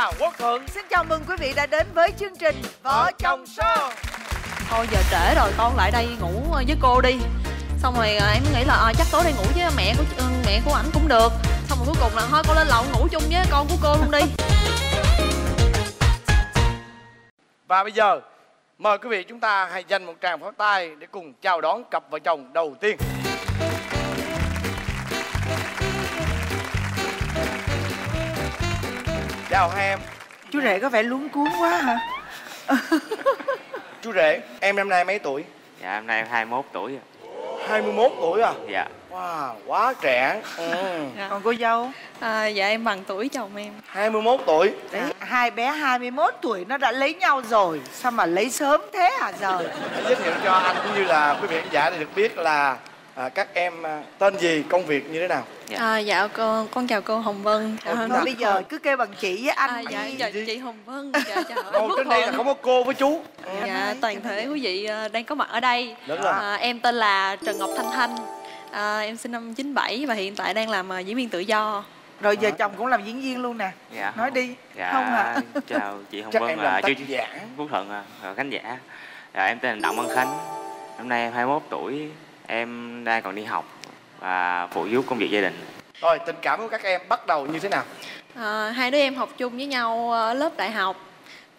và Quốc Thuận. Xin chào mừng quý vị đã đến với chương trình Vợ Chồng Show. Thôi giờ trễ rồi, con lại đây ngủ với cô đi. Xong rồi em nghĩ là chắc tối đây ngủ với mẹ của ảnh cũng được. Xong rồi cuối cùng là thôi con lên lầu ngủ chung với con của cô luôn đi. Và bây giờ mời quý vị chúng ta hãy dành một tràng pháo tay để cùng chào đón cặp vợ chồng đầu tiên. Chào hai em. Chú rể có vẻ luống cuống quá hả? Chú rể, em năm nay mấy tuổi? Dạ em nay em 21 tuổi rồi. 21 tuổi à? Dạ. Wow, quá trẻ. Còn cô dâu? Dạ em bằng tuổi chồng em. 21 tuổi. Đấy, hai bé 21 tuổi nó đã lấy nhau rồi. Sao mà lấy sớm thế hả giờ? Hãy giới thiệu cho anh cũng như là quý vị khán giả để được biết là các em tên gì, công việc như thế nào? Dạ con chào cô Hồng Vân. Thôi bây giờ cứ kêu bằng chị với anh Dạ đi. chào chị Hồng Vân. Dạ chào Ngồi trên đây là không có cô với chú. Dạ toàn thể quý vị đang có mặt ở đây. Đúng rồi. Em tên là Trần Ngọc Thanh Thanh. Em sinh năm 97 và hiện tại đang làm diễn viên tự do. Rồi giờ chồng cũng làm diễn viên luôn nè. Dạ. Nói đi. Dạ. Không hả? Chào chị Hồng Chắc Vân em và làm chú tác giả. Quốc Thuận và khán giả. Dạ em tên là Đặng Văn Khánh. Năm nay em 21 tuổi. Em đang còn đi học và phụ giúp công việc gia đình. Rồi tình cảm của các em bắt đầu như thế nào? Hai đứa em học chung với nhau ở lớp đại học.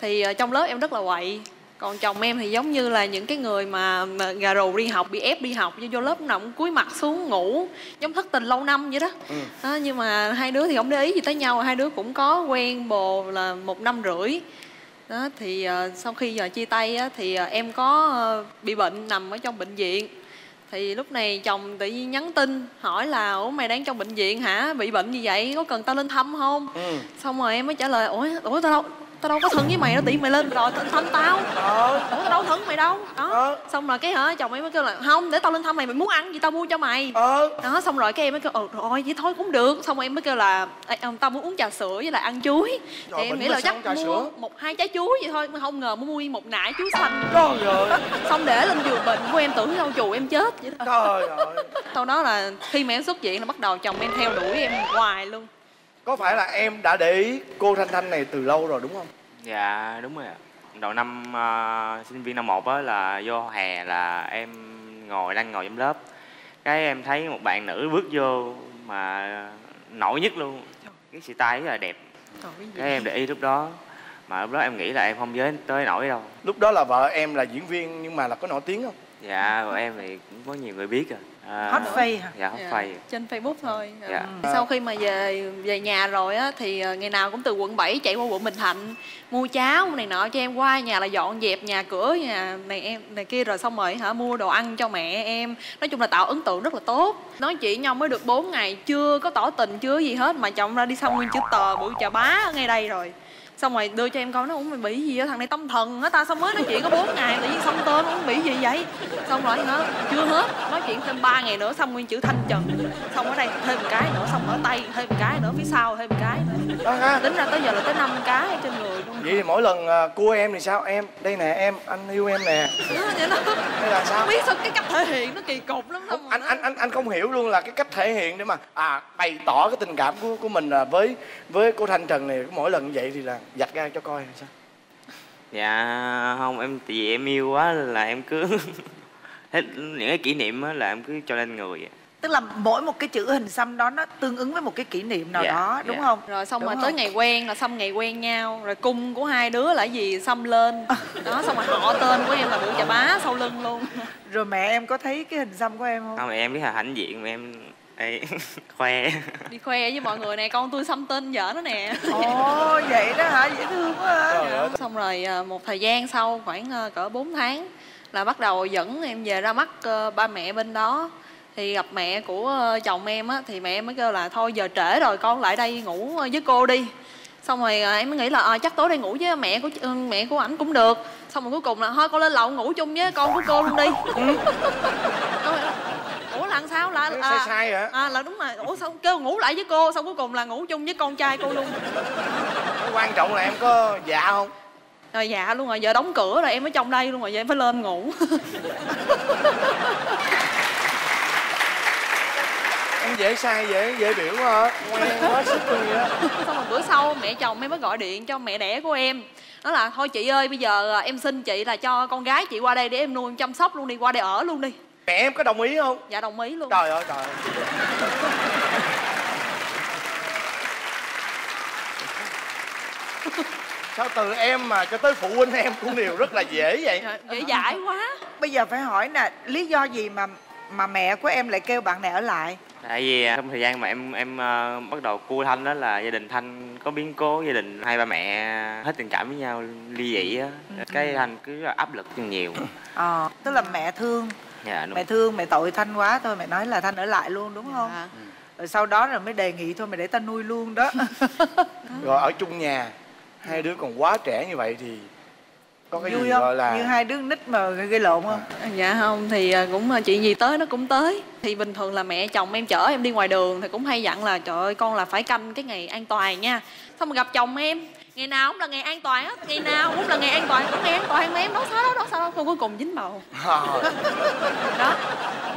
Thì trong lớp em rất là quậy. Còn chồng em thì giống như là những cái người mà gà rù đi học, bị ép đi học, vô lớp nào cũng cúi mặt xuống ngủ, giống thất tình lâu năm vậy đó. Nhưng mà hai đứa thì không để ý gì tới nhau. Hai đứa cũng có quen bồ là 1 năm rưỡi đó. Thì sau khi giờ chia tay á, thì em có bị bệnh nằm ở trong bệnh viện. Thì lúc này chồng tự nhiên nhắn tin hỏi là ủa mày đang trong bệnh viện hả, bị bệnh như vậy có cần tao lên thăm không? Xong rồi em mới trả lời ủa tao đâu có thân với mày đâu, tiện mày lên rồi tao thăm tao. Ủa tao đâu thân mày đâu đó. Xong rồi cái chồng em mới kêu là không, để tao lên thăm mày muốn ăn gì tao mua cho mày. Đó xong rồi cái em mới kêu rồi vậy thôi cũng được. Xong rồi em mới kêu là tao muốn uống trà sữa với lại ăn chuối. Thì em nghĩ là chắc mua 1-2 trái chuối vậy thôi, không ngờ mua một nải chuối xanh. Xong để lên giường bệnh của em, tưởng đâu chù em chết vậy đó. Trời ơi. Sau đó là khi mà em xuất viện là bắt đầu chồng em theo đuổi em hoài luôn. Có phải là em đã để ý cô Thanh Thanh này từ lâu rồi đúng không? Dạ đúng rồi ạ. Đầu năm sinh viên năm 1 á là vô hè là em đang ngồi trong lớp. Cái em thấy một bạn nữ bước vô mà nổi nhất luôn. Cái xì tay rất là đẹp. Cái em để ý lúc đó. Mà lúc đó em nghĩ là em không giới tới nổi đâu. Lúc đó là vợ em là diễn viên nhưng mà là có nổi tiếng không? Dạ vợ em thì cũng có nhiều người biết rồi. Hot face hả? Dạ hot face. Trên Facebook thôi. Dạ. Sau khi mà về nhà rồi á thì ngày nào cũng từ quận 7 chạy qua quận Bình Thạnh mua cháo này nọ cho em, qua nhà là dọn dẹp nhà cửa nhà này em này kia, rồi xong rồi mua đồ ăn cho mẹ em. Nói chung là tạo ấn tượng rất là tốt. Nói chuyện nhau mới được 4 ngày chưa có tỏ tình chưa gì hết mà chồng ra đi xong nguyên chữ tờ bự chà bá ở ngay đây rồi. Xong rồi đưa cho em coi, nó mày bị gì á, thằng này tâm thần á ta, xong mới nói chuyện có 4 ngày tự nhiên xong tên, nó bị gì vậy? Xong rồi chưa hết, nói chuyện thêm 3 ngày nữa xong nguyên chữ Thanh Trần. Xong ở đây thêm một cái nữa, xong ở tay thêm một cái nữa, phía sau thêm một cái nữa. Tính ra tới giờ là tới 5 cái trên người luôn. Vậy thì mỗi lần cua em thì sao? Em đây nè em, anh yêu em nè. Vậy đó. Hay là sao? Không biết sao cái cách thể hiện nó kỳ cục lắm. Không, anh không hiểu luôn là cái cách thể hiện để mà bày tỏ cái tình cảm của mình là với cô Thanh Trần này, mỗi lần như vậy thì là vạch ra cho coi hay sao? Dạ không, em tại vì em yêu quá là em cứ hết những cái kỷ niệm á là em cứ cho lên người. Tức là mỗi một cái chữ hình xăm đó nó tương ứng với một cái kỷ niệm nào đó đúng không? Rồi xong đúng rồi không? tới ngày quen là xong ngày quen nhau, rồi cung của hai đứa là gì xăm lên. Đó xong rồi họ tên của em là bự chà bá sau lưng luôn. Rồi mẹ em có thấy cái hình xăm của em không? Không, em biết là hãnh diện mà em khoe. Đi khoe với mọi người nè, con tôi xăm tên vợ nó nè. Ồ vậy đó hả, dễ thương quá hả? Xong rồi một thời gian sau khoảng cỡ 4 tháng là bắt đầu dẫn em về ra mắt ba mẹ bên đó. Thì gặp mẹ của chồng em á, thì mẹ em mới kêu là thôi giờ trễ rồi, con lại đây ngủ với cô đi. Xong rồi em mới nghĩ là chắc tối đây ngủ với mẹ của ảnh cũng được. Xong rồi cuối cùng là thôi con lên lầu ngủ chung với con của cô luôn đi. Ủa là sao là sai hả? Là đúng rồi. Ủa sao kêu ngủ lại với cô, xong cuối cùng là ngủ chung với con trai cô luôn. Quan trọng là em có dạ không? Rồi dạ luôn rồi, giờ đóng cửa rồi em ở trong đây luôn rồi, giờ em phải lên ngủ. Em dễ sai dễ biểu hả? Ngoan quá sức luôn vậy đó. Xong rồi bữa sau mẹ chồng em mới gọi điện cho mẹ đẻ của em, nói là thôi chị ơi bây giờ em xin chị là cho con gái chị qua đây để em nuôi chăm sóc luôn đi, qua đây ở luôn đi. Mẹ em có đồng ý không? Dạ đồng ý luôn. Trời ơi trời ơi. Sao từ em mà cho tới phụ huynh em cũng đều rất là dễ vậy? Dễ dãi quá. Bây giờ phải hỏi nè, lý do gì mà mẹ của em lại kêu bạn này ở lại? Tại vì trong thời gian mà em bắt đầu cua Thanh đó là gia đình Thanh có biến cố, gia đình hai ba mẹ hết tình cảm với nhau, ly dị á. Cái Thanh cứ là áp lực nhiều. Tức là mẹ thương. Dạ, đúng. Mẹ thương, mẹ tội Thanh quá thôi, mẹ nói là Thanh ở lại luôn đúng không? Dạ. Rồi sau đó rồi mới đề nghị thôi mày để ta nuôi luôn đó. Rồi ở chung nhà, hai đứa còn quá trẻ như vậy thì có cái vui gì không? gọi là Như hai đứa nít mà gây lộn không? Dạ không, thì cũng chuyện gì tới nó cũng tới. Thì bình thường là mẹ chồng em chở em đi ngoài đường thì cũng hay dặn là trời ơi con là phải canh cái ngày an toàn nha. Xong rồi gặp chồng em, ngày nào cũng là ngày an toàn hết, ngày nào cũng là ngày an toàn, cũng ngày an toàn mà em đâu sao đâu, cuối cùng dính bầu. Đó.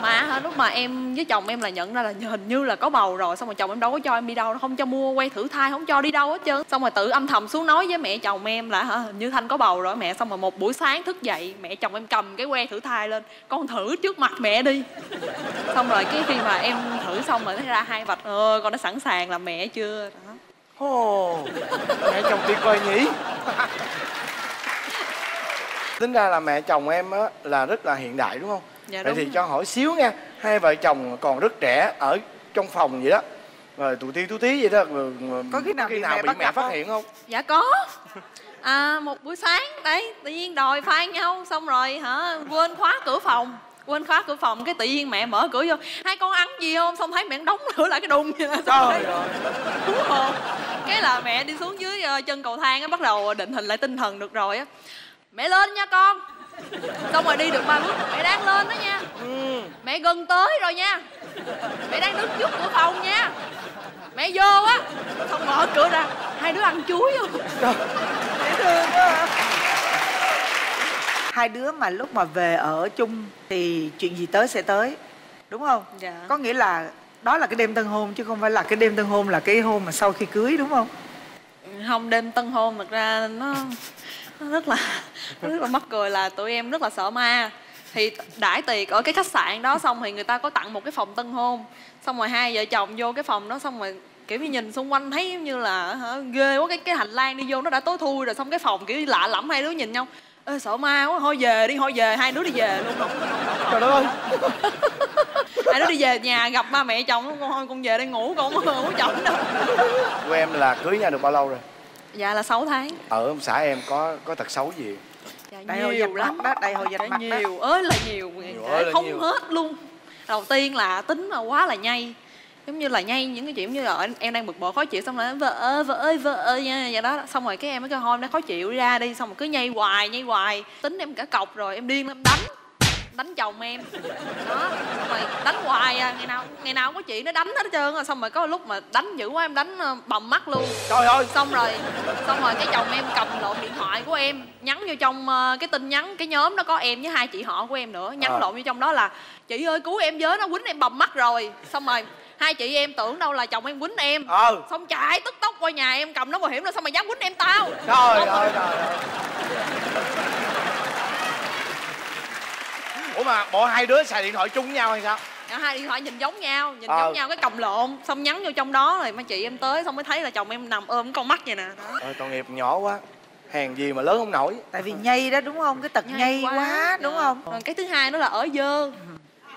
Mà lúc mà em với chồng em là nhận ra là hình như là có bầu rồi, xong rồi chồng em đâu có cho em đi đâu, không cho mua que thử thai, không cho đi đâu hết trơn. Xong rồi tự âm thầm xuống nói với mẹ chồng em là hình như Thanh có bầu rồi mẹ. Xong rồi một buổi sáng thức dậy, mẹ chồng em cầm cái que thử thai lên, con thử trước mặt mẹ đi. Xong rồi cái khi mà em thử xong rồi thấy ra hai vạch, con đã sẵn sàng làm mẹ chưa đó. Mẹ chồng tuyệt vời nhỉ. Tính ra là mẹ chồng em á là rất là hiện đại đúng không? Dạ, vậy đúng. thì cho hỏi xíu nha, hai vợ chồng còn rất trẻ ở trong phòng vậy đó, rồi tụi tí vậy đó, Có khi nào bị bắt mẹ gặp phát không? hiện không? Dạ có. Một buổi sáng đấy tự nhiên đòi phan nhau, xong rồi quên khóa cửa phòng, cái tự nhiên mẹ mở cửa vô, hai con ăn gì không, xong thấy mẹ đóng cửa lại cái đùng vậy đó. Trời ơi. Đúng không? Cái là mẹ đi xuống dưới chân cầu thang á, bắt đầu định hình lại tinh thần được rồi á, mẹ lên nha con. Xong rồi đi được 3 bước, mẹ đang lên đó nha. Mẹ gần tới rồi nha, mẹ đang đứng trước cửa phòng nha, mẹ vô á. Xong mở cửa ra, hai đứa ăn chuối không. Dễ thương quá. Hai đứa mà lúc mà về ở chung thì chuyện gì tới sẽ tới, đúng không? Dạ. Có nghĩa là đó là cái đêm tân hôn chứ không phải là cái đêm tân hôn là cái hôm mà sau khi cưới, đúng không? Không, đêm tân hôn thật ra nó rất là mắc cười là tụi em rất là sợ ma. Thì đãi tiệc ở cái khách sạn đó xong thì người ta có tặng một cái phòng tân hôn, xong rồi hai vợ chồng vô cái phòng đó, xong rồi kiểu như nhìn xung quanh thấy giống như là ghê quá, cái hành lang đi vô nó đã tối thui rồi, xong cái phòng kiểu lạ lẫm, hai đứa nhìn nhau ê sợ ma quá, thôi về, hai đứa đi về luôn. Trời đất ơi. Hai đứa đi về nhà gặp ba mẹ chồng, con về đây ngủ, con không ngủ chồng đâu. Của em là cưới nhau được bao lâu rồi? Dạ là 6 tháng. Ở ông xã em có tật xấu gì? Dạ, Đại hội vạch mặt đó, đại hội vạch mặt đó. nhiều ơi là nhiều, ơi là không nhiều. hết luôn. Đầu tiên là tính là quá là nhây, giống như là nhây những cái chuyện như là em đang bực bội khó chịu, xong rồi vợ ơi nha vậy đó. Xong rồi cái em mới kêu thôi nó khó chịu đi ra đi, xong rồi cứ nhây hoài. Tính em cả cọc rồi, em điên em đánh chồng em đó. Xong rồi đánh hoài ngày nào cũng có chuyện nó đánh hết trơn rồi. Xong rồi có lúc mà đánh dữ quá em đánh bầm mắt luôn. Trời ơi. Xong rồi cái chồng em cầm lộn điện thoại của em, nhắn vô trong cái tin nhắn cái nhóm đó có em với hai chị họ của em nữa, nhắn lộn vô trong đó là chị ơi cứu em với, nó quýnh em bầm mắt rồi. Xong rồi hai chị em tưởng đâu là chồng em quýnh em, xong chạy tức tốc qua nhà em cầm nón bảo hiểm rồi, xong mà dám quýnh em tao. Trời ơi. Ủa mà bộ hai đứa xài điện thoại chung với nhau hay sao? Hai điện thoại nhìn giống nhau cái cầm lộn, xong nhắn vô trong đó rồi mấy chị em tới xong mới thấy là chồng em nằm ôm con mắt vậy nè đó. Tội nghiệp nhỏ quá, hèn gì mà lớn không nổi. Tại vì nhây đó đúng không? Cái tật nhây quá đúng không? Rồi cái thứ hai đó là ở dơ.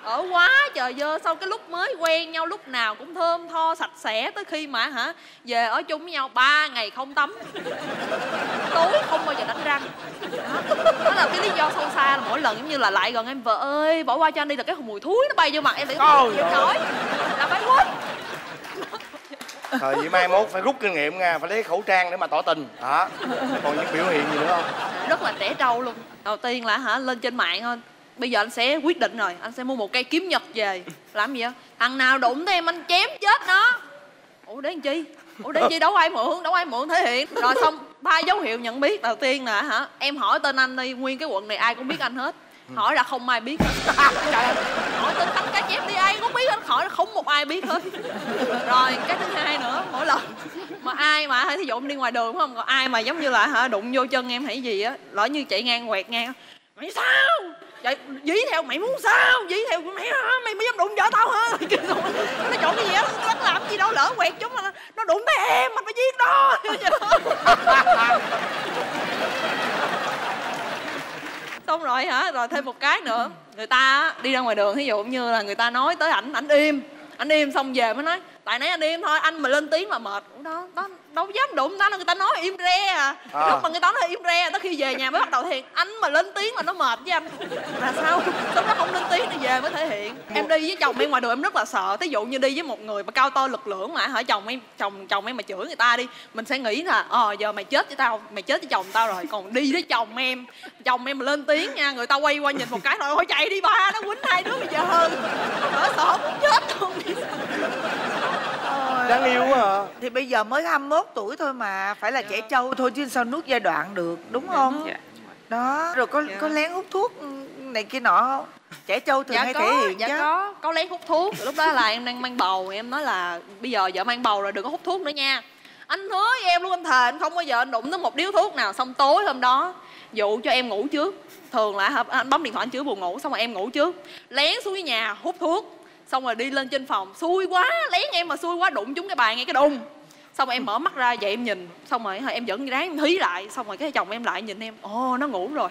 Ở quá trời dơ, sau cái lúc mới quen nhau lúc nào cũng thơm tho sạch sẽ, tới khi mà về ở chung với nhau 3 ngày không tắm, tối không bao giờ đánh răng đó là cái lý do sâu xa. Là mỗi lần giống như là lại gần em, vợ ơi bỏ qua cho anh đi, là cái mùi thúi nó bay vô mặt em, để không chịu nổi là phải quên. Thời vậy mai mốt phải rút kinh nghiệm nha, phải lấy khẩu trang để mà tỏ tình hả? Còn những biểu hiện gì nữa không? Rất là trẻ trâu luôn. Đầu tiên là lên trên mạng thôi. Bây giờ anh sẽ quyết định rồi, anh sẽ mua một cây kiếm nhật về. Làm gì vậy? Thằng nào đụng tới em anh chém chết nó. Ủa để làm chi? Đâu ai mượn thể hiện. Rồi xong 3 dấu hiệu nhận biết. Đầu tiên là em hỏi tên anh đi, nguyên cái quận này ai cũng biết anh hết. Hỏi là không ai biết hết. Trời ơi, hỏi tên Khanh Cá Chép đi ai cũng biết hết, hỏi là không một ai biết hết. Rồi cái thứ hai nữa, mỗi lần mà ai mà thí dụ em đi ngoài đường đúng không, còn ai mà giống như là đụng vô chân em hay gì á, lỡ như chạy ngang quẹt ngang, mày sao chạy dí theo, mày muốn sao dí theo mày hả, mày mới dám đụng vợ tao hả? Nó trộn cái gì á, nó làm gì đâu, lỡ quẹt chúng nó đụng tới em mình phải giết nó. Xong rồi rồi thêm một cái nữa, người ta đi ra ngoài đường thí dụ như là người ta nói tới ảnh im xong về mới nói tại nãy anh im thôi, anh mà lên tiếng là mệt. Đó đâu dám đụng ta, người ta nói im re lúc mà người ta nói im re tới khi về nhà mới bắt đầu thể hiện. Anh mà lên tiếng là nó mệt với anh là sao, lúc đó không lên tiếng thì về mới thể hiện. Em đi với chồng em ngoài đường em rất là sợ, thí dụ như đi với một người mà cao to lực lưỡng mà chồng em mà chửi người ta đi, mình sẽ nghĩ là giờ mày chết với tao, mày chết với chồng tao rồi. Còn đi với chồng em mà lên tiếng nha, người ta quay qua nhìn một cái thôi chạy đi ba, nó quýnh hai đứa bây giờ đỡ sợ muốn chết luôn. Đáng yêu quá à. Thì bây giờ mới 21 tuổi thôi mà, phải là trẻ trâu thôi chứ sao nuốt giai đoạn được, đúng không? Dạ. Đó, rồi có lén hút thuốc này kia nọ không? Trẻ trâu thường hay thể hiện chứ. Có lén hút thuốc. Lúc đó là em đang mang bầu, em nói là bây giờ vợ mang bầu rồi đừng có hút thuốc nữa nha. Anh hứa với em luôn, anh thề anh không bao giờ anh đụng tới một điếu thuốc nào. Xong tối hôm đó dụ cho em ngủ trước, thường là anh bấm điện thoại anh chữa buồn ngủ, xong rồi em ngủ trước, lén xuống dưới nhà hút thuốc, xong rồi đi lên trên phòng, xui quá, lén em mà xui quá đụng trúng cái bàn ngay cái đùng. Xong rồi em mở mắt ra vậy em nhìn, xong rồi em vẫn ráng em hí lại, xong rồi cái chồng em lại nhìn em, nó ngủ rồi.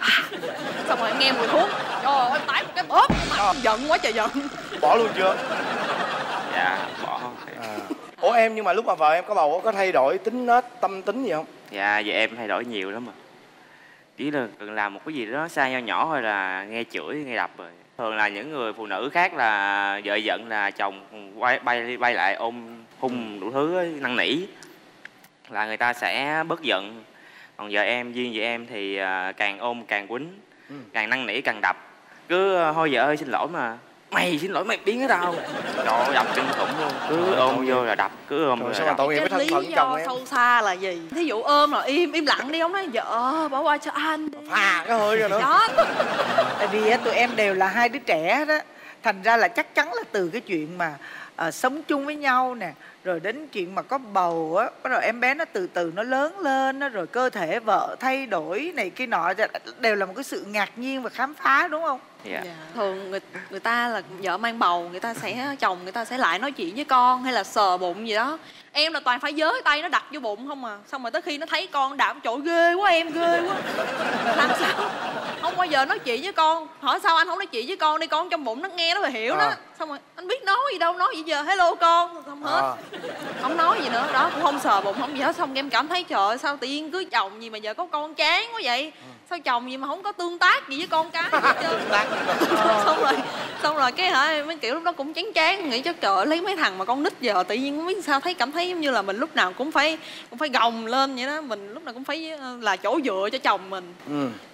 Xong rồi em nghe mùi thuốc, trời ơi em tái một cái bóp mặt, giận quá trời giận. Bỏ luôn chưa? Dạ bỏ. Ủa em, nhưng mà lúc mà vợ em có bầu có thay đổi tính nết tâm tính gì không? Dạ vậy em thay đổi nhiều lắm mà. Chỉ là cần làm một cái gì đó sai nho nhỏ thôi là nghe chửi nghe đập rồi. Thường là những người phụ nữ khác là vợ giận là chồng bay lại ôm hung đủ thứ ấy, năn nỉ là người ta sẽ bớt giận. Còn vợ em, duyên vợ em thì càng ôm càng quýnh, càng năn nỉ càng đập. Cứ thôi vợ ơi xin lỗi mà, mày xin lỗi mày biến cái tao. Trời ơi đập kinh khủng luôn, cứ ôm vô là đập, cứ ôm vô là đập. Cái lý do sâu xa là gì? Thí dụ ôm là im lặng đi, ông nói vợ bỏ qua cho anh đi. Phà cái hơi rồi nữa. Đó. Tại vì tụi em đều là hai đứa trẻ đó, thành ra là chắc chắn là từ cái chuyện mà sống chung với nhau nè, rồi đến chuyện mà có bầu á, bắt đầu em bé nó từ từ nó lớn lên đó, rồi cơ thể vợ thay đổi này kia nọ, đều là một cái sự ngạc nhiên và khám phá, đúng không? Dạ. Thường người ta là vợ mang bầu, chồng người ta sẽ lại nói chuyện với con hay là sờ bụng gì đó. Em là toàn phải giới tay nó đặt vô bụng không à. Xong rồi tới khi nó thấy con đạp, trời ghê quá em, ghê quá. Làm sao không bao giờ nói chuyện với con. Hỏi sao anh không nói chuyện với con đi, con trong bụng nó nghe nó phải hiểu đó. Xong rồi anh biết nói gì đâu, nói gì giờ hello con, không hết. Không nói gì nữa, đó cũng không sờ bụng không gì hết. Xong em cảm thấy trời ơi, sao tự nhiên cưới chồng gì mà giờ có con chán quá vậy. Sao chồng gì mà không có tương tác gì với con cái hết trơn. xong rồi cái mấy kiểu lúc đó cũng chán chán, nghĩ chắc trời lấy mấy thằng mà con nít giờ tự nhiên không biết sao cảm thấy giống như là mình lúc nào cũng phải gồng lên vậy đó, mình lúc nào cũng phải là chỗ dựa cho chồng mình.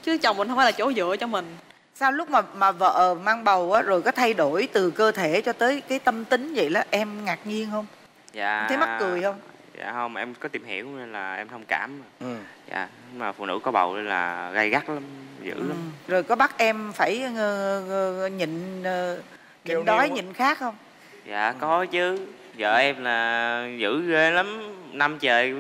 Chứ chồng mình không phải là chỗ dựa cho mình. Sao lúc mà vợ mang bầu á, rồi có thay đổi từ cơ thể cho tới cái tâm tính vậy đó, em ngạc nhiên không? Dạ. Thấy mắc cười không? Dạ không, em có tìm hiểu nên là em thông cảm. Dạ, mà phụ nữ có bầu nên là gay gắt lắm, dữ lắm. Rồi có bắt em phải nhịn đói nhịn khát không? Dạ có chứ, vợ em là dữ ghê lắm, năm trời.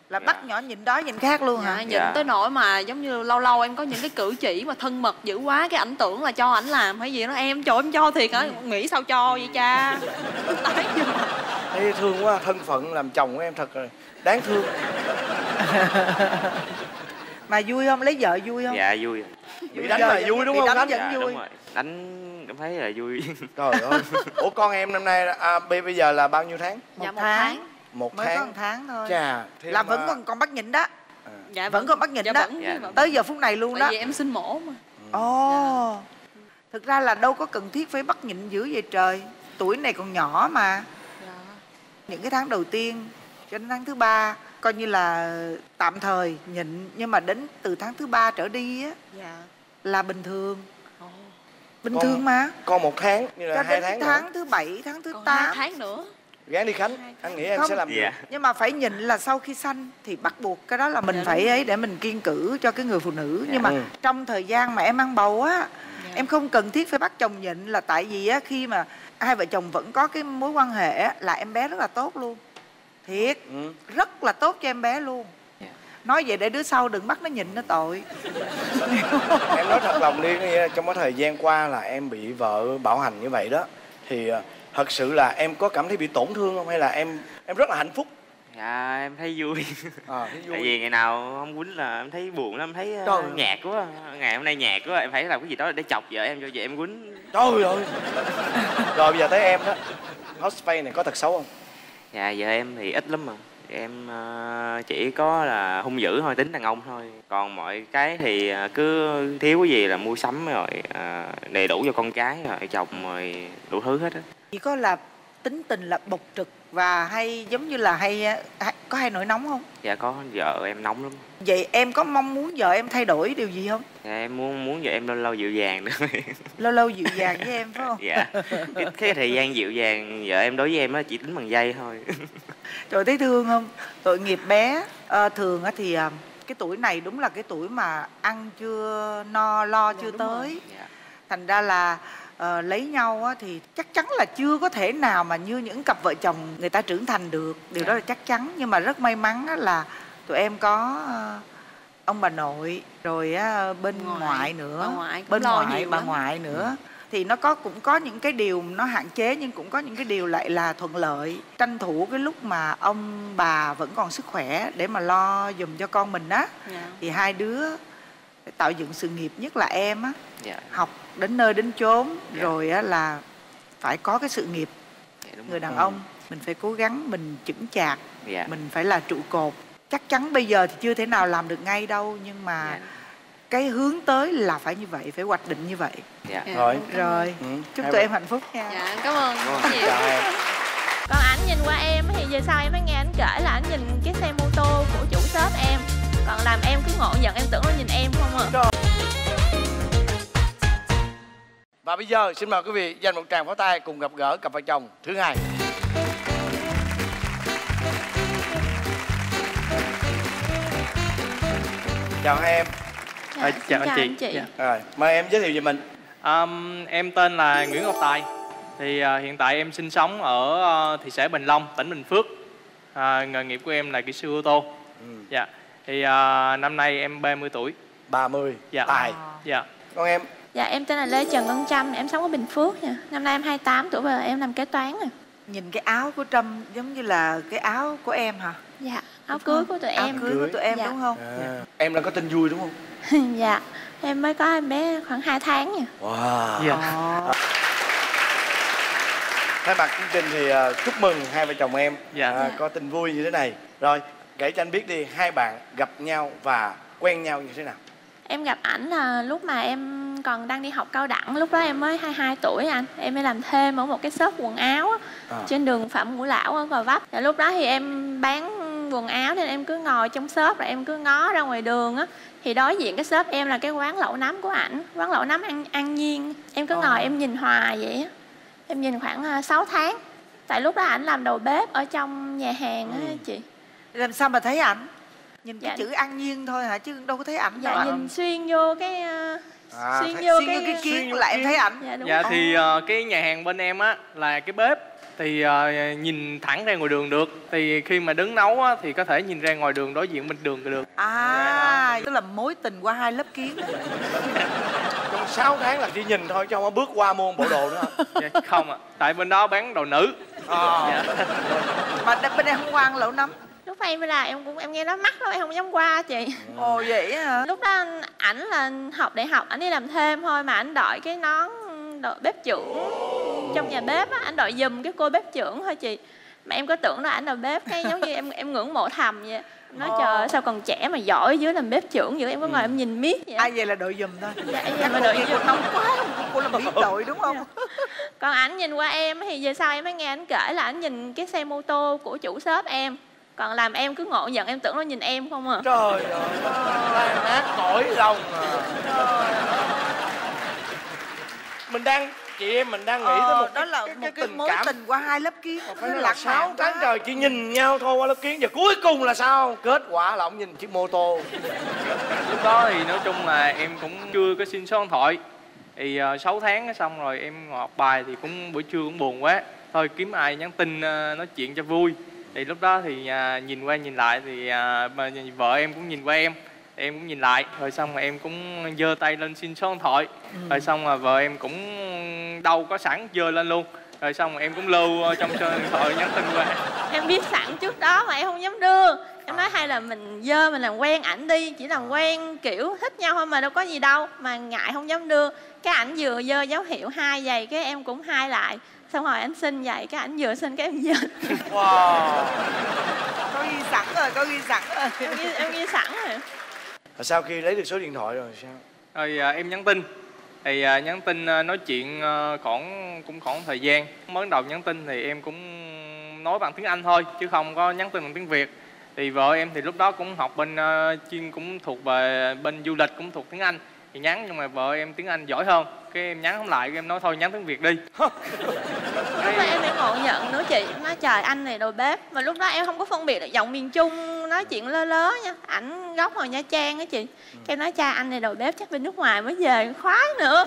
Là bắt nhỏ nhịn đói nhịn khát luôn hả? Nhịn tới nỗi mà giống như lâu lâu em có những cái cử chỉ mà thân mật dữ quá, cái ảnh tưởng là cho ảnh làm hay gì đó, em cho thiệt hả? Nghĩ sao cho vậy cha. Tái chưa? Ê, thương quá, thân phận làm chồng của em thật rồi đáng thương. Mà vui không? Lấy vợ vui không? Dạ vui. Bị đánh là vui đúng không? Đánh dạ, vẫn vui. Đúng rồi. Đánh cảm thấy là vui. Trời ơi. Ủa con em năm nay bây giờ là bao nhiêu tháng? Dạ 1 tháng. 1 mới tháng. có 1 tháng thôi. Chà, là vẫn còn bắt nhịn đó. Dạ vẫn còn bắt nhịn đó. Tới giờ phút này luôn đó. Tại vì em sinh mổ mà. Ồ. Thực ra là đâu có cần thiết phải bắt nhịn dữ vậy trời. Tuổi này còn nhỏ mà. Những cái tháng đầu tiên cho đến tháng thứ 3 coi như là tạm thời nhịn, nhưng mà đến từ tháng thứ 3 trở đi á là bình thường. Bình thường mà. Con 1 tháng như là 2 tháng nữa. Tháng thứ 7, tháng thứ 8. 2 tháng nữa. Gán đi Khánh, anh nghĩ em sẽ làm được. Nhưng mà phải nhịn là sau khi sanh thì bắt buộc cái đó là mình phải ấy để mình kiêng cữ cho cái người phụ nữ. Nhưng mà trong thời gian mà em mang bầu á Em không cần thiết phải bắt chồng nhịn, là tại vì á, khi mà hai vợ chồng vẫn có cái mối quan hệ á, là em bé rất là tốt luôn. Thiệt, rất là tốt cho em bé luôn. Nói vậy để đứa sau đừng bắt nó nhịn nó tội. Em nói thật lòng đi, trong cái thời gian qua là em bị vợ bạo hành như vậy đó, thì thật sự là em có cảm thấy bị tổn thương không, hay là em rất là hạnh phúc? Dạ em thấy vui. Thấy vui. Tại vì ngày nào không quýnh là em thấy buồn lắm, em thấy nhạt quá. Ngày hôm nay nhạt quá, em phải làm cái gì đó để chọc vợ em cho vợ em quýnh. Trời ơi. Rồi bây giờ tới em đó, Hotface này có tật xấu không? Dạ vợ em thì ít lắm mà. Em chỉ có là hung dữ thôi, tính đàn ông thôi. Còn mọi cái thì cứ thiếu cái gì là mua sắm rồi đầy đủ cho con cái rồi chồng rồi đủ thứ hết á. Chỉ có là tính tình là bộc trực và hay giống như là có hay nổi nóng không? Dạ có, vợ em nóng lắm. Vậy em có mong muốn vợ em thay đổi điều gì không? Dạ em muốn vợ em lâu lâu dịu dàng nữa. Lâu lâu dịu dàng với em phải không? Dạ. Cái thời gian dịu dàng vợ em đối với em á chỉ tính bằng giây thôi. Trời, thấy thương không? Tội nghiệp bé. Thường á thì cái tuổi này đúng là cái tuổi mà ăn chưa no lo chưa tới. Dạ. Thành ra là lấy nhau á, thì chắc chắn là chưa có thể nào mà như những cặp vợ chồng người ta trưởng thành được. Điều đó là chắc chắn. Nhưng mà rất may mắn á, là tụi em có ông bà nội, rồi bên ngoại nữa, bên ngoại bà ngoại nữa. Thì nó cũng có những cái điều nó hạn chế, nhưng cũng có những cái điều lại là thuận lợi. Tranh thủ cái lúc mà ông bà vẫn còn sức khỏe để mà lo giùm cho con mình á. Thì hai đứa phải tạo dựng sự nghiệp, nhất là em á. Học đến nơi đến chốn, rồi á là phải có cái sự nghiệp. Người đàn ông mình phải cố gắng, mình chững chạc, mình phải là trụ cột. Chắc chắn bây giờ thì chưa thể nào làm được ngay đâu, nhưng mà cái hướng tới là phải như vậy, phải hoạch định như vậy. Rồi chúc tụi em hạnh phúc nha. Dạ cảm ơn nhiều. Còn ảnh nhìn qua em thì về sau em mới nghe ảnh kể là ảnh nhìn cái xe mô tô của chủ shop em, còn làm em cứ ngộ nhận, em tưởng nó nhìn em không à. Và bây giờ xin mời quý vị dành một tràng pháo tay cùng gặp gỡ cặp vợ chồng thứ hai. Chào hai em. Chào anh chị. Rồi, mời em giới thiệu về mình. Em tên là Nguyễn Ngọc Tài. Thì hiện tại em sinh sống ở thị xã Bình Long, tỉnh Bình Phước. Nghề nghiệp của em là kỹ sư ô tô. Dạ. Thì năm nay em 30 tuổi. 30. Dạ. Tài. Dạ. Còn em? Dạ em tên là Lê Trần Ngân Trâm, em sống ở Bình Phước nha. Năm nay em 28 tuổi và em làm kế toán rồi. Nhìn cái áo của Trâm giống như là cái áo của em hả? Dạ, áo cưới của tụi em. Áo cưới của tụi em đúng không? Em là có tin vui đúng không? Dạ, em mới có em bé khoảng 2 tháng nha. Wow. Thay mặt chương trình thì chúc mừng hai vợ chồng em có tin vui như thế này. Rồi, kể cho anh biết đi, hai bạn gặp nhau và quen nhau như thế nào? Em gặp ảnh là lúc mà em còn đang đi học cao đẳng, lúc đó em mới 22 tuổi anh. Em mới làm thêm ở một cái shop quần áo trên đường Phạm Ngũ Lão ở Gò Vấp. Và lúc đó thì em bán quần áo nên em cứ ngồi trong shop rồi em cứ ngó ra ngoài đường á. Thì đối diện cái shop em là cái quán lẩu nấm của ảnh, quán lẩu nấm An Nhiên. Em cứ ngồi em nhìn hoài vậy á. Em nhìn khoảng 6 tháng. Tại lúc đó ảnh làm đầu bếp ở trong nhà hàng á chị. Làm sao mà thấy ảnh? Nhìn cái chữ An Nhiên thôi hả, chứ đâu có thấy ảnh đâu. Dạ nhìn xuyên vô cái xuyên vô cái kiến là em thấy ảnh. Dạ thì cái nhà hàng bên em á là cái bếp, thì nhìn thẳng ra ngoài đường được. Thì khi mà đứng nấu á thì có thể nhìn ra ngoài đường đối diện bên đường được. Tức là mối tình qua 2 lớp kiến. Trong 6 tháng là chỉ nhìn thôi chứ không có bước qua mua bộ đồ nữa hả? Dạ, không ạ. Tại bên đó bán đồ nữ. Mà bên em không ăn lẩu nấm. Lúc em là em nghe nó mắc lắm, em không dám qua chị. Ồ vậy hả? Lúc đó ảnh là học đại học, ảnh đi làm thêm thôi mà ảnh đội cái nón đội bếp trưởng trong nhà bếp á, ảnh đội giùm cái cô bếp trưởng thôi chị. Mà em có tưởng là ảnh là bếp, cái giống như em ngưỡng mộ thầm vậy. Nói trời ơi, sao còn trẻ mà giỏi dưới làm bếp trưởng vậy, em có ngồi em nhìn miết vậy. Ai vậy là đội giùm thôi. Dạ em mà đội giùm nóng quá, cô là biết đội đúng không? Còn ảnh nhìn qua em thì về sau em mới nghe ảnh kể là ảnh nhìn cái xe mô tô của chủ shop em, còn làm em cứ ngộ nhận, em tưởng nó nhìn em không à. Trời ơi, tan nát cõi lòng mình đang mình đang nghĩ tới một đó là một cái mối tình qua 2 lớp kiến. Phải là 6 tháng trời chỉ nhìn nhau thôi qua lớp kiến, và cuối cùng là sao? Kết quả là ông nhìn chiếc mô tô. Lúc đó thì nói chung là em cũng chưa có xin số điện thoại. Thì 6 tháng xong rồi em ngồi học bài thì cũng buổi trưa cũng buồn quá, thôi kiếm ai nhắn tin nói chuyện cho vui. Thì lúc đó thì nhìn qua nhìn lại thì vợ em cũng nhìn qua em cũng nhìn lại, rồi xong rồi em cũng giơ tay lên xin số điện thoại. Rồi xong rồi vợ em cũng đâu có sẵn giơ lên luôn, rồi xong rồi em cũng lưu trong số điện thoại nhắn tin qua. Em biết sẵn trước đó mà em không dám đưa. Em nói hay là mình làm quen ảnh đi, chỉ làm quen kiểu thích nhau thôi mà đâu có gì đâu, mà ngại không dám đưa. Cái ảnh vừa giơ dấu hiệu 2 giây, cái em cũng 2 lại. Xong rồi anh xin vậy, cái ảnh vừa xin cái em giơ. Wow. Có ghi sẵn rồi. Em ghi sẵn rồi. Sau khi lấy được số điện thoại rồi sao? Rồi em nhắn tin. Thì nhắn tin nói chuyện cũng khoảng thời gian. Mới đầu nhắn tin thì em cũng nói bằng tiếng Anh thôi, chứ không có nhắn tin bằng tiếng Việt. Thì vợ em thì lúc đó cũng học bên chuyên cũng thuộc về bên du lịch, cũng thuộc tiếng Anh. Thì nhắn nhưng mà vợ em tiếng Anh giỏi hơn, cái em nhắn không lại, cái em nói thôi nhắn tiếng Việt đi. Lúc đó em mới ngộ nhận nữa chị, nói trời anh này đầu bếp. Mà lúc đó em không có phân biệt được giọng miền Trung nói chuyện lơ lớ nha. Ảnh gốc hồi Nha Trang á chị. Cái em nói cha anh này đầu bếp chắc bên nước ngoài mới về khoái nữa.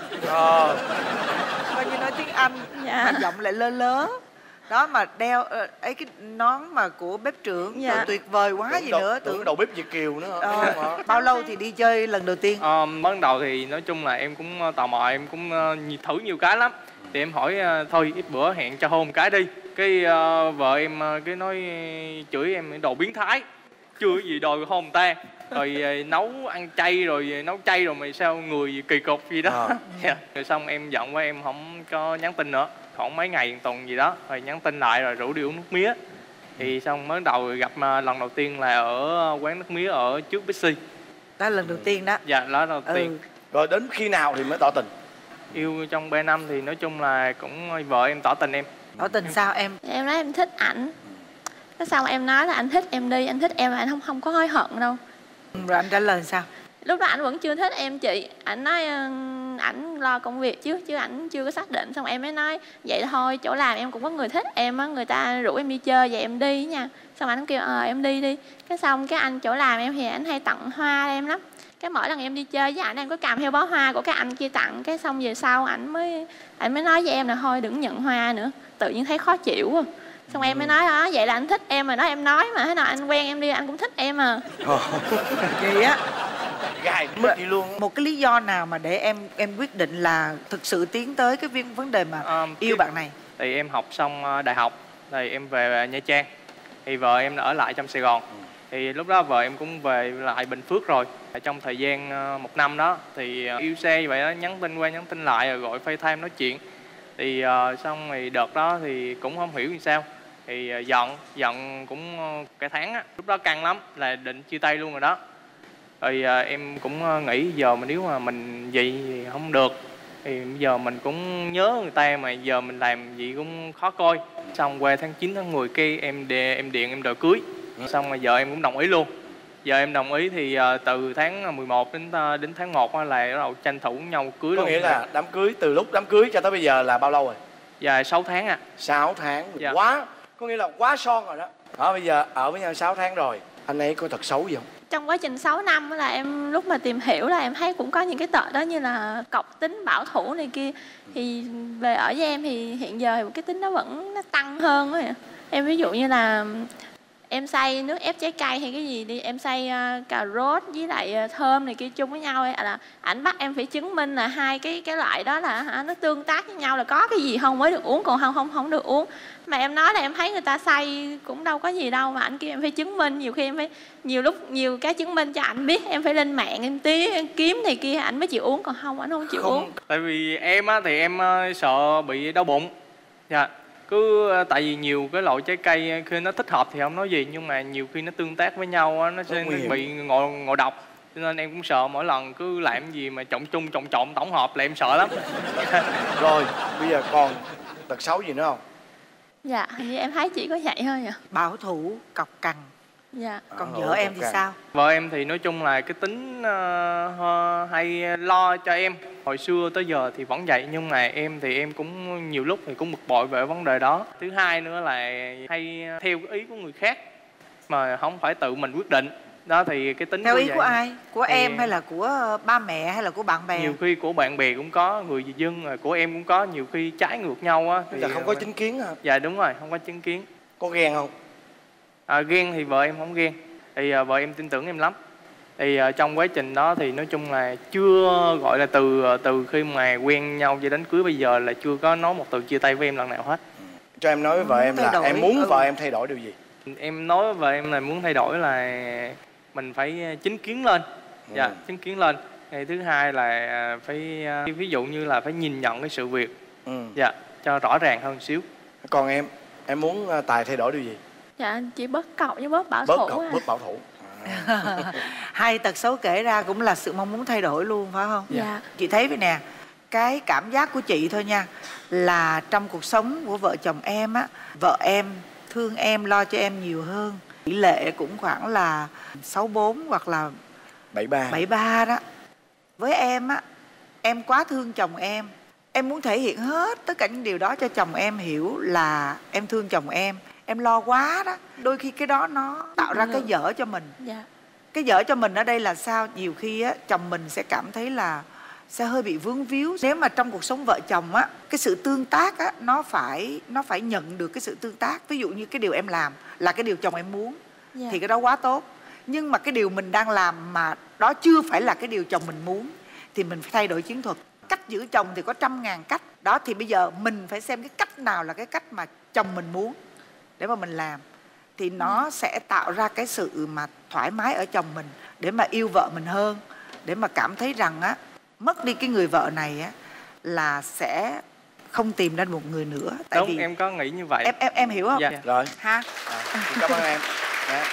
Coi như nói tiếng Anh mà giọng lại lơ lớ. Đó mà đeo ấy cái nón mà của bếp trưởng, tuyệt vời quá gì nữa. Tưởng đầu bếp Việt kiều nữa. Bao lâu thì đi chơi lần đầu tiên? Mới đầu thì nói chung là em cũng tò mò, em cũng thử nhiều cái lắm. Thì em hỏi thôi ít bữa hẹn cho hôn cái đi. Cái vợ em cái nói chửi em đồ biến thái, chưa gì đòi hôn người ta. Rồi nấu ăn chay rồi nấu chay rồi mày sao người kỳ cục gì đó. Rồi xong em giận quá em không có nhắn tin nữa. Khoảng mấy ngày tuần gì đó rồi nhắn tin lại rồi rủ đi uống nước mía. Thì xong mới đầu gặp lần đầu tiên là ở quán nước mía ở trước Bixi. Đó là lần đầu tiên đó. Dạ, đó là đầu tiên. Rồi đến khi nào thì mới tỏ tình? Yêu trong 3 năm thì nói chung là cũng vợ em tỏ tình em. Tỏ tình sao em? Em nói em thích ảnh. Cái xong em nói là anh thích em đi, anh thích em mà anh không có hối hận đâu. Rồi anh trả lời sao? Lúc đó ảnh vẫn chưa thích em chị. Ảnh nói ảnh lo công việc chứ ảnh chưa có xác định. Xong em mới nói vậy thôi, chỗ làm em cũng có người thích em á, người ta rủ em đi chơi vậy em đi nha. Xong ảnh kêu em đi đi. Cái xong cái anh chỗ làm em thì ảnh hay tặng hoa em lắm. Cái mỗi lần em đi chơi với ảnh em có cầm theo bó hoa của cái anh kia tặng. Cái xong về sau ảnh mới nói với em là thôi đừng nhận hoa nữa, tự nhiên thấy khó chịu quá. Xong em mới nói vậy là anh thích em mà. Em nói mà thế nào anh quen em đi anh cũng thích em à. Vậy á. Gài mất gì luôn. Một cái lý do nào mà để em quyết định là thực sự tiến tới cái vấn đề mà yêu bạn này? Thì em học xong đại học thì em về Nha Trang. Thì vợ em đã ở lại trong Sài Gòn. Thì lúc đó vợ em cũng về lại Bình Phước rồi. Trong thời gian 1 năm đó thì yêu xe vậy đó, nhắn tin qua nhắn tin lại rồi gọi FaceTime nói chuyện. Thì xong rồi đợt đó thì cũng không hiểu như sao. Thì giận cũng cả tháng á. Lúc đó căng lắm, là định chia tay luôn rồi đó. Rồi em cũng nghĩ giờ nếu mà mình vậy thì không được. Thì bây giờ mình cũng nhớ người ta mà giờ mình làm gì cũng khó coi. Xong qua tháng 9 tháng 10 cái em điện em đòi cưới. Xong rồi vợ em cũng đồng ý luôn. Giờ em đồng ý thì từ tháng 11 đến tháng 1 là bắt đầu tranh thủ nhau cưới luôn. Có nghĩa là đám cưới, từ lúc đám cưới cho tới bây giờ là bao lâu rồi? Dạ 6 tháng ạ. 6 tháng. Dạ. Quá, có nghĩa là quá son rồi đó. Bây giờ ở với nhau 6 tháng rồi. Anh ấy có thật xấu gì không? Trong quá trình 6 năm là em lúc mà tìm hiểu là em thấy cũng có những cái tật đó như là cọc tính, bảo thủ này kia. Thì về ở với em thì hiện giờ cái tính đó vẫn nó tăng hơn rồi. Em ví dụ như là em xay nước ép trái cây hay cái gì đi, em xay cà rốt với lại thơm này kia chung với nhau ấy, là ảnh bắt em phải chứng minh là hai cái loại đó là nó tương tác với nhau, là có cái gì không mới được uống, còn không được uống. Mà em nói là em thấy người ta xay cũng đâu có gì đâu, mà ảnh kêu em phải chứng minh. Nhiều khi em phải nhiều cái chứng minh cho ảnh biết, em phải lên mạng em kiếm này kia ảnh mới chịu uống, còn ảnh không chịu uống. Tại vì em á thì em sợ bị đau bụng. Dạ. Cứ tại vì nhiều cái loại trái cây khi nó thích hợp thì không nói gì, nhưng mà nhiều khi nó tương tác với nhau á, nó sẽ bị ngộ độc. Cho nên em cũng sợ mỗi lần cứ làm gì mà trộn tổng hợp là em sợ lắm. Rồi bây giờ còn tật xấu gì nữa không? Dạ hình như em thấy chỉ có vậy thôi ạ. Bảo thủ, cọc cằn. Dạ. Còn vợ em thì sao? Vợ em thì nói chung là cái tính hay lo cho em. Hồi xưa tới giờ thì vẫn vậy, nhưng mà em thì em cũng nhiều lúc thì cũng bực bội về vấn đề đó. Thứ hai nữa là hay theo cái ý của người khác mà không phải tự mình quyết định. Đó thì cái tính theo ý vậy. của ai? Của Thì em hay là của ba mẹ hay là của bạn bè? nhiều khi của bạn bè cũng có, người dân rồi của em cũng có, nhiều khi trái ngược nhau á. Thì là không có chính kiến hả? Dạ đúng rồi, không có chứng kiến. Có ghen không? Ghen thì vợ em không ghen, thì vợ em tin tưởng em lắm. Thì trong quá trình đó thì nói chung là chưa gọi là từ khi mà quen nhau cho đến cưới bây giờ là chưa có nói một từ chia tay với em lần nào hết. Cho em nói với vợ em là em muốn vợ em thay đổi điều gì? Em nói với vợ em là muốn thay đổi là mình phải chính kiến lên. Dạ, chính kiến lên. Thì thứ hai là phải ví dụ như là phải nhìn nhận cái sự việc. Dạ, cho rõ ràng hơn xíu. Còn em muốn Tài thay đổi điều gì? Dạ chỉ bớt cọc với bớt bảo Bớt thủ. cọc, bớt bảo thủ. Hai tật xấu kể ra cũng là sự mong muốn thay đổi luôn phải không? Dạ. Chị thấy vậy nè, cái cảm giác của chị thôi nha, là trong cuộc sống của vợ chồng em á, vợ em thương em, lo cho em nhiều hơn. Tỷ lệ cũng khoảng là 64 hoặc là 73 đó. Với em á, em quá thương chồng em muốn thể hiện hết tất cả những điều đó cho chồng em hiểu là em thương chồng em lo quá đó. Đôi khi cái đó nó tạo ra cái dở cho mình. Dạ. Cái dở cho mình ở đây là sao? Nhiều khi á, chồng mình sẽ cảm thấy là sẽ hơi bị vướng víu. Nếu mà trong cuộc sống vợ chồng á, cái sự tương tác á, nó phải nhận được cái sự tương tác. Ví dụ như cái điều em làm là cái điều chồng em muốn, thì cái đó quá tốt. Nhưng mà cái điều mình đang làm mà đó chưa phải là cái điều chồng mình muốn, thì mình phải thay đổi chiến thuật. Cách giữ chồng thì có 100.000 cách. Đó thì bây giờ mình phải xem cái cách nào là cái cách mà chồng mình muốn để mà mình làm. Thì nó sẽ tạo ra cái sự mà thoải mái ở chồng mình, để mà yêu vợ mình hơn, để mà cảm thấy rằng á, mất đi cái người vợ này á là sẽ không tìm ra một người nữa. Tại đúng, vì em có nghĩ như vậy. Em hiểu không? Dạ. Rồi. Ha. Cảm ơn em. Dạ.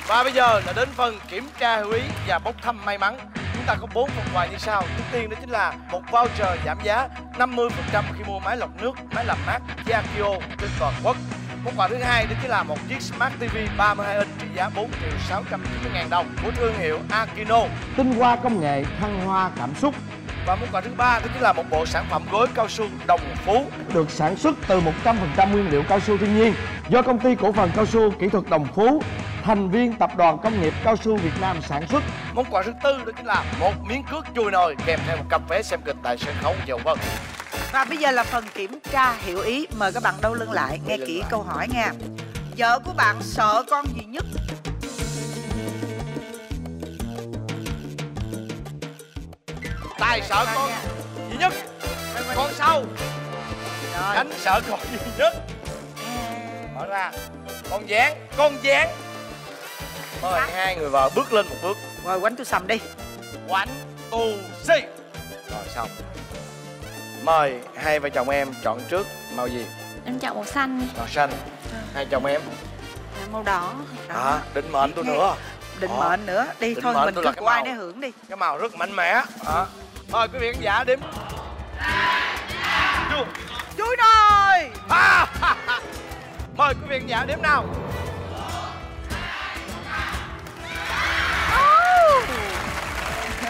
Và bây giờ là đến phần kiểm tra hữu ý và bốc thăm may mắn. Chúng ta có 4 phần quà như sau. Trước tiên đó chính là một voucher giảm giá 50% khi mua máy lọc nước, máy làm mát Yakio trên toàn quốc. Món quà thứ hai đó chính là một chiếc Smart TV 32 inch trị giá 4.690.000 đồng của thương hiệu Akino. Tinh hoa công nghệ, thăng hoa cảm xúc. Và món quà thứ ba đó chính là một bộ sản phẩm gối cao su Đồng Phú, được sản xuất từ 100% nguyên liệu cao su thiên nhiên do công ty cổ phần cao su kỹ thuật Đồng Phú, thành viên tập đoàn công nghiệp cao su Việt Nam sản xuất. Món quà thứ tư đó chính là một miếng cước chùi nồi kèm theo một cặp vé xem kịch tại sân khấu Triệu Vân. Và bây giờ là phần kiểm tra hiểu ý. Mời các bạn đâu lưng lại, nghe kỹ câu hỏi nha. Vợ của bạn sợ con gì nhất? Tài sợ con gì nhất? Con sâu. Khánh sợ con gì nhất? Mở ra. Con gián. Mời hai người vợ bước lên một bước. Rồi quánh tôi sầm đi. Quánh tu si. Rồi xong. Mời hai vợ chồng em chọn trước màu gì? Em chọn màu xanh đi. Màu xanh. Hai chồng em. Màu đỏ. Định mệnh tôi nữa. Định mệnh nữa. Đi Định thôi mệnh mình tôi cứ là cái của ai màu. nấy hưởng đi. Cái màu rất mạnh mẽ. Mời quý vị khán giả đếm. Chui nồi. Mời quý vị khán giả đếm nào.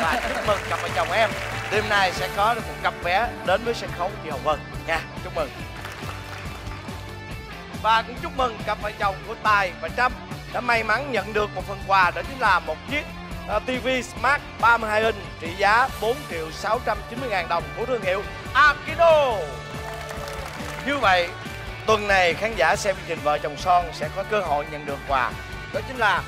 Và chúc mừng cặp vợ chồng em. Đêm nay sẽ có được một cặp vé đến với sân khấu Chị Hồng Vân nha. Chúc mừng. Và cũng chúc mừng cặp vợ chồng của Tài và Trâm đã may mắn nhận được một phần quà, đó chính là một chiếc TV Smart 32 inch trị giá 4.690.000 đồng của thương hiệu Akino. Như vậy, tuần này khán giả xem chương trình Vợ Chồng Son sẽ có cơ hội nhận được quà. Đó chính là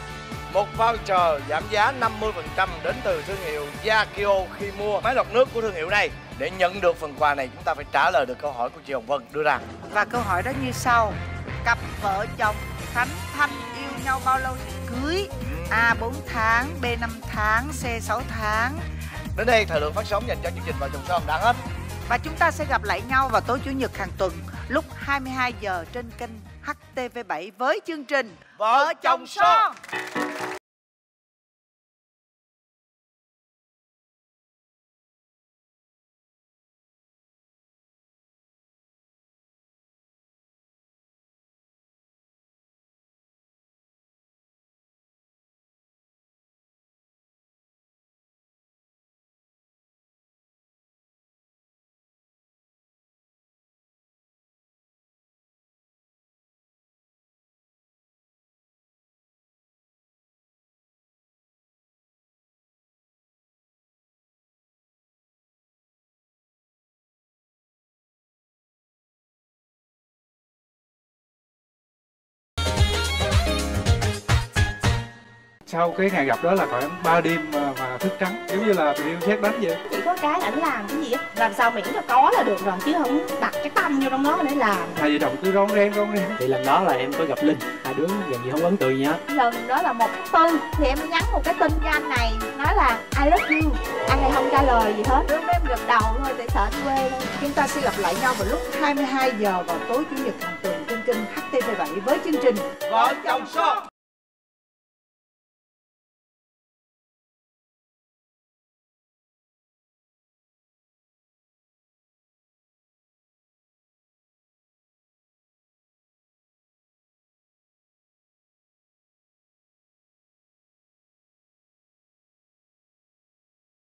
một voucher giảm giá 50% đến từ thương hiệu Yakio khi mua máy lọc nước của thương hiệu này. Để nhận được phần quà này, chúng ta phải trả lời được câu hỏi của chị Hồng Vân đưa ra. Và câu hỏi đó như sau. Cặp vợ chồng Khánh Thanh yêu nhau bao lâu thì cưới? A 4 tháng, B 5 tháng, C 6 tháng. Đến đây thời lượng phát sóng dành cho chương trình Vợ Chồng Son đã hết. Và chúng ta sẽ gặp lại nhau vào tối Chủ nhật hàng tuần lúc 22 giờ trên kênh HTV7 với chương trình Vợ Chồng Son. sau cái ngày gặp đó là khoảng 3 đêm mà thức trắng, giống như là tình yêu sét đánh vậy. Chỉ có cái ảnh làm cái gì á, làm sao miễn là có là được rồi, chứ không đặt cái tâm vô trong đó để làm. Hai vợ chồng cứ rón rén. Thì lần đó là em có gặp Linh, hai đứa gần như không ấn tượng gì hết. Lần đó là 1 tháng 4 thì em nhắn một cái tin cho anh này, nói là I love you. Anh này không trả lời gì hết, lúc đó em gật đầu thôi để sợ anh quê thôi. Chúng ta sẽ gặp lại nhau vào lúc 22 giờ vào tối Chủ nhật hàng tuần trên kênh HTV7 với chương trình Vợ chồng son.